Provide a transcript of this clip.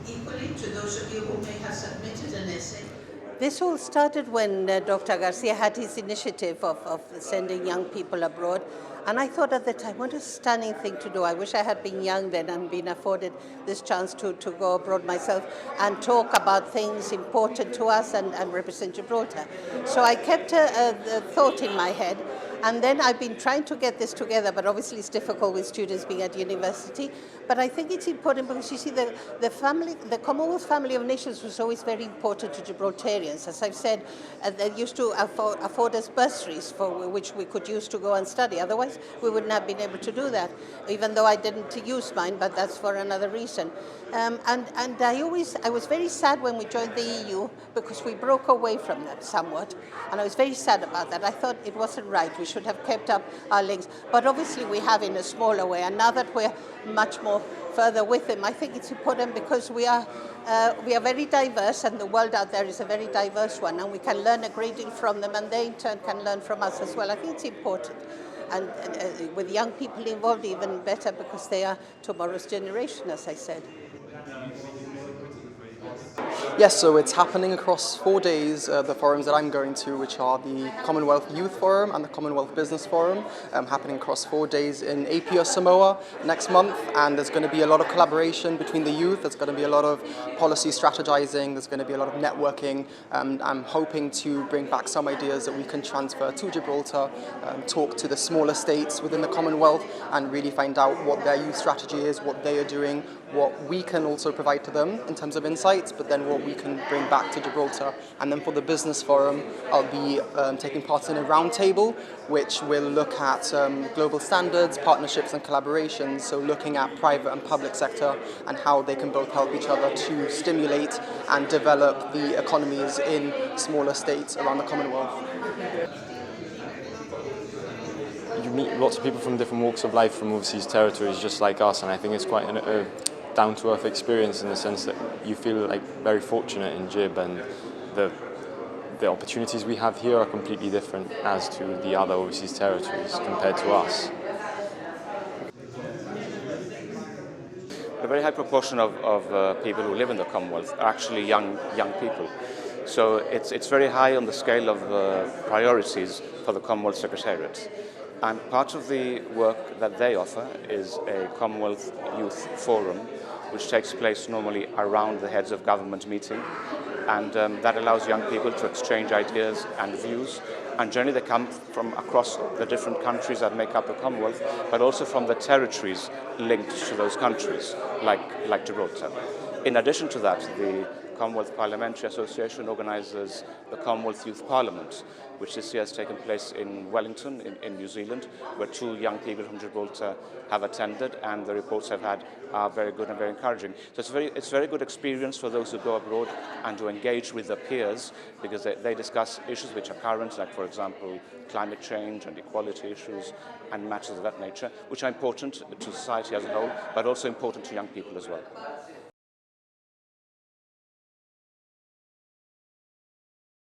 equally to those of you who may have submitted an essay. This all started when Dr. Garcia had his initiative of sending young people abroad. And I thought at the time, what a stunning thing to do. I wish I had been young then and been afforded this chance to go abroad myself and talk about things important to us and represent Gibraltar. So I kept a thought in my head. And then I've been trying to get this together, but obviously it's difficult with students being at university. But I think it's important because you see the Commonwealth family of nations was always very important to Gibraltarians. As I've said, they used to afford us bursaries for which we could use to go and study. Otherwise, we wouldn't have been able to do that, even though I didn't use mine, but that's for another reason. And I was very sad when we joined the EU because we broke away from that somewhat. And I was very sad about that. I thought it wasn't right. We should have kept up our links. But obviously we have in a smaller way. And now that we're much more further with them, I think it's important because we are very diverse, and the world out there is a very diverse one, and we can learn a great deal from them, and they in turn can learn from us as well. I think it's important. And with young people involved, even better, because they are tomorrow's generation, as I said. Yes, so it's happening across 4 days, the forums that I'm going to, which are the Commonwealth Youth Forum and the Commonwealth Business Forum, happening across 4 days in Apia, Samoa next month. And there's going to be a lot of collaboration between the youth, there's going to be a lot of policy strategizing, there's going to be a lot of networking. I'm hoping to bring back some ideas that we can transfer to Gibraltar, talk to the smaller states within the Commonwealth and really find out what their youth strategy is, what they are doing, what we can also provide to them in terms of insights, but then what we can bring back to Gibraltar. And then for the business forum, I'll be taking part in a roundtable, which will look at global standards, partnerships and collaborations, so looking at private and public sector and how they can both help each other to stimulate and develop the economies in smaller states around the Commonwealth. You meet lots of people from different walks of life from overseas territories just like us, and I think it's quite a down-to-earth experience in the sense that you feel like very fortunate in Gib, and the opportunities we have here are completely different as to the other overseas territories compared to us. A very high proportion of people who live in the Commonwealth are actually young people. So it's very high on the scale of priorities for the Commonwealth Secretariat. And part of the work that they offer is a Commonwealth Youth Forum, which takes place normally around the heads of government meeting. And that allows young people to exchange ideas and views. And generally they come from across the different countries that make up the Commonwealth, but also from the territories linked to those countries, like Gibraltar. In addition to that, the Commonwealth Parliamentary Association organises the Commonwealth Youth Parliament, which this year has taken place in Wellington, in New Zealand, where 2 young people from Gibraltar have attended, and the reports I've had are very good and very encouraging. So it's a very good experience for those who go abroad and to engage with their peers, because they discuss issues which are current, like, for example, climate change and equality issues and matters of that nature, which are important to society as a whole, but also important to young people as well.